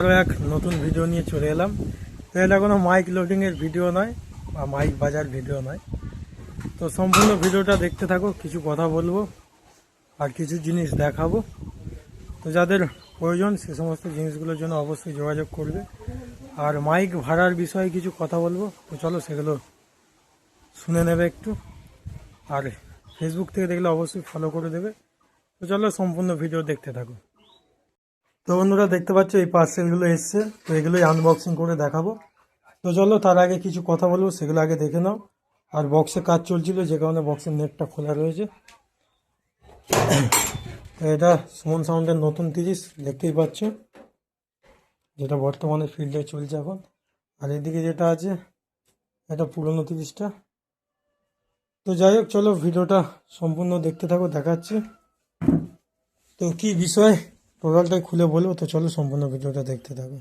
আরও এক নতুন ভিডিও নিয়ে চলে এলাম। তো এটা কোনো মাইক লোডিংয়ের ভিডিও নয় বা মাইক বাজার ভিডিও নয়। তো সম্পূর্ণ ভিডিওটা দেখতে থাকো, কিছু কথা বলবো আর কিছু জিনিস দেখাবো। তো যাদের প্রয়োজন সে সমস্ত জিনিসগুলোর জন্য অবশ্যই যোগাযোগ করবে। আর মাইক ভাড়ার বিষয়ে কিছু কথা বলবো, তো চলো সেগুলো শুনে নেবে একটু। আর ফেসবুক থেকে দেখলে অবশ্যই ফলো করে দেবে। তো চলো সম্পূর্ণ ভিডিও দেখতে থাকো। তো বন্ধুরা দেখতে পাচ্ছ এই পার্সেলগুলো এসছে, তো এগুলোই আনবক্সিং করে দেখাবো। তো চলো তার আগে কিছু কথা বলবো, সেগুলো আগে দেখে নাও। আর বক্সে কাজ চলছিল যে কারণে বক্সের নেটটা খোলা রয়েছে। তো এটা সুমন সাউন্ডের নতুন 30 দেখতেই পাচ্ছ, যেটা বর্তমানে ফিল্ডে চলছে এখন। আর এদিকে যেটা আছে এটা পুরনো 30টা। তো যাই হোক, চলো ভিডিওটা সম্পূর্ণ দেখতে থাকো, দেখাচ্ছি। তো কি বিষয় টোটালটাই খুলে বলবো, তো চলো সম্পূর্ণ ভিডিওটা দেখতে থাকো।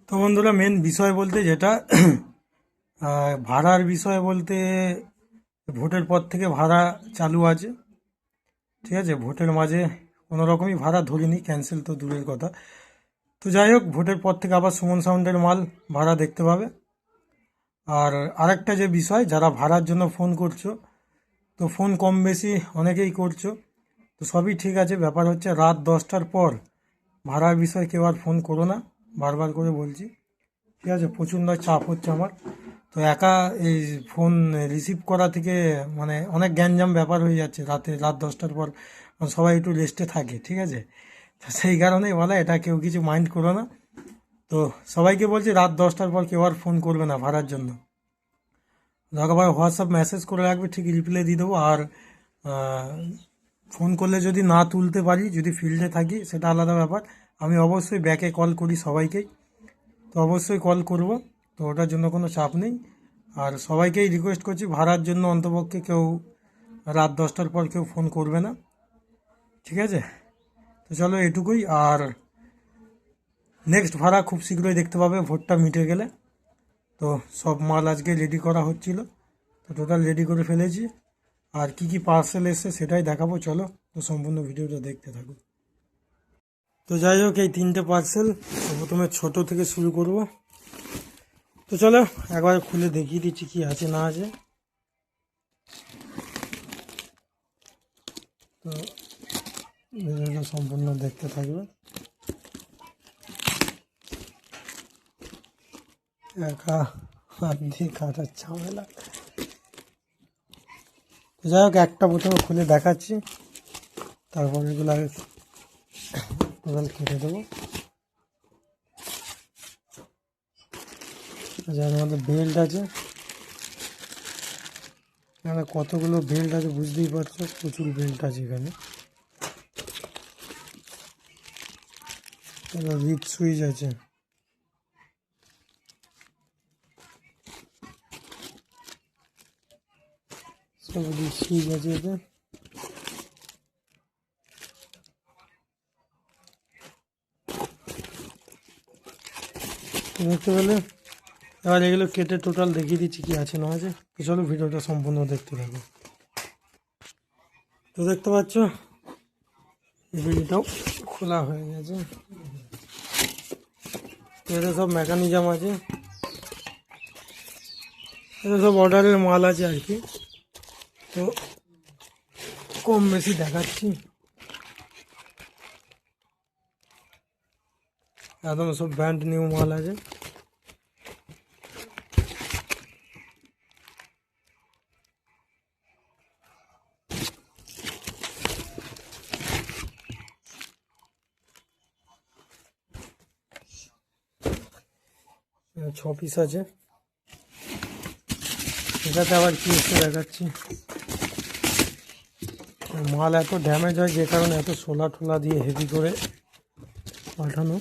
তো বন্ধুরা মেন বিষয় বলতে যেটা ভাড়ার বিষয় বলতে, ভোটের পর থেকে ভাড়া চালু আছে, ঠিক আছে। ভোটের মাঝে কোনো রকমই ভাড়া ধরিনি, ক্যান্সেল তো দূরের কথা। তো যাই হোক, ভোটের পর থেকে আবার সুমন সাউন্ডের মাল ভাড়া দেখতে পাবে। আর আরেকটা যে বিষয়, যারা ভাড়ার জন্য ফোন করছো, তো ফোন কম বেশি অনেকেই করছো, তো সবই ঠিক আছে। ব্যাপার হচ্ছে রাত 10টার পর ভাড়ার বিষয়ে কেউ আর ফোন করো না, বারবার করে বলছি, ঠিক আছে। প্রচণ্ড চাপ হচ্ছে আমার। তো একা এই ফোন রিসিভ করা থেকে মানে অনেক গ্যাঞ্জাম ব্যাপার হয়ে যাচ্ছে রাত 10টার পর। সবাই একটু রেস্টে থাকে, ঠিক আছে। তো সেই কারণেই বলা, এটা কেউ কিছু মাইন্ড করো না। তো সবাইকে বলছি রাত 10টার পর কেউ আর ফোন করবে না ভাড়ার জন্য। দরকার হোয়াটসঅ্যাপ মেসেজ করে রাখবে, ঠিক রিপ্লাই দিয়ে দেবো। আর ফোন করলে যদি না তুলতে পারি, যদি ফিল্ডে থাকি, সেটা আলাদা ব্যাপার। আমি অবশ্যই ব্যাকে কল করি সবাইকেই, তো অবশ্যই কল করব। তো ওটার জন্য কোনো চাপ নেই। আর সবাইকেই রিকোয়েস্ট করছি, ভাড়ার জন্য অন্তপক্ষে কেউ রাত 10টার পর কেউ ফোন করবে না, ঠিক আছে। তো চলো এটুকুই। আর নেক্সট ভাড়া খুব শীঘ্রই দেখতে পাবে, ভোটটা মিটে গেলে। তো সব মাল আজকে রেডি করা হচ্ছিল, তো টোটাল রেডি করে ফেলেছি। আর কি কি পার্সেল এসছে সেটাই দেখাবো, চলো। তো সম্পূর্ণ ভিডিওটা দেখতে থাকো। তো যাই হোক, এই 3টে পার্সেল, প্রথমে ছোট থেকে শুরু করব। তো চলো একবার খুলে দেখিয়ে দিচ্ছি কি আছে না আছে। তো ভিডিওটা সম্পূর্ণ দেখতে থাকবে। একা হাত দিয়ে কাটার ঝামেলা। তো যাই হোক, একটা প্রথমে খুলে দেখাচ্ছি, তারপর এগুলো আগে টোটাল কেটে দেবো। যার মধ্যে বেল্ট আছে, এখানে কতগুলো বেল্ট আছে বুঝতেই পারছো, প্রচুর বেল্ট আছে এখানে। রিড সুইচ আছে, সব রিড সুইচ আছে এতে। দেখতে পেলে। এবার এগুলো কেটে টোটাল দেখিয়ে দিচ্ছি কি আছে না আছে। তো চলো ভিডিওটা সম্পূর্ণ দেখতে থাকো। তো দেখতে পাচ্ছ ভিডিওটাও খোলা হয়ে গেছে। এতে সব মেকানিজম আছে, এতে সব অর্ডারের মাল আছে আর কি। তো কম বেশি দেখাচ্ছি, একদম সব ব্র্যান্ড নিউ মাল আছে। ছ পিস আছে, এটাতে আবার কি এসে দেখাচ্ছি। মাল এত ড্যামেজ হয় যে কারণে এত সোলা টোলা দিয়ে হেভি করে পাঠানো।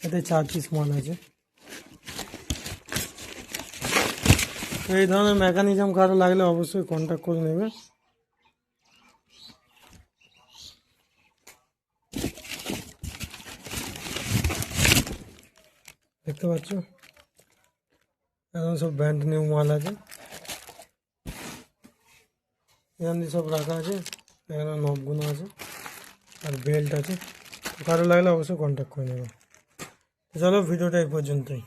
এতে 4 পিস মাল আছে। তো এই ধরনের মেকানিজম কারো লাগলে অবশ্যই কন্ট্যাক্ট করে নেবে। দেখতে পাচ্ছ এখন সব ব্র্যান্ড নিউ মাল আছে, এখান দিয়ে সব রাখা আছে। এখানে নবগুলো আছে আর বেল্ট আছে, কারো লাগলে অবশ্যই কন্ট্যাক্ট করে নেবে। তো চলো ভিডিওটা এই পর্যন্তই।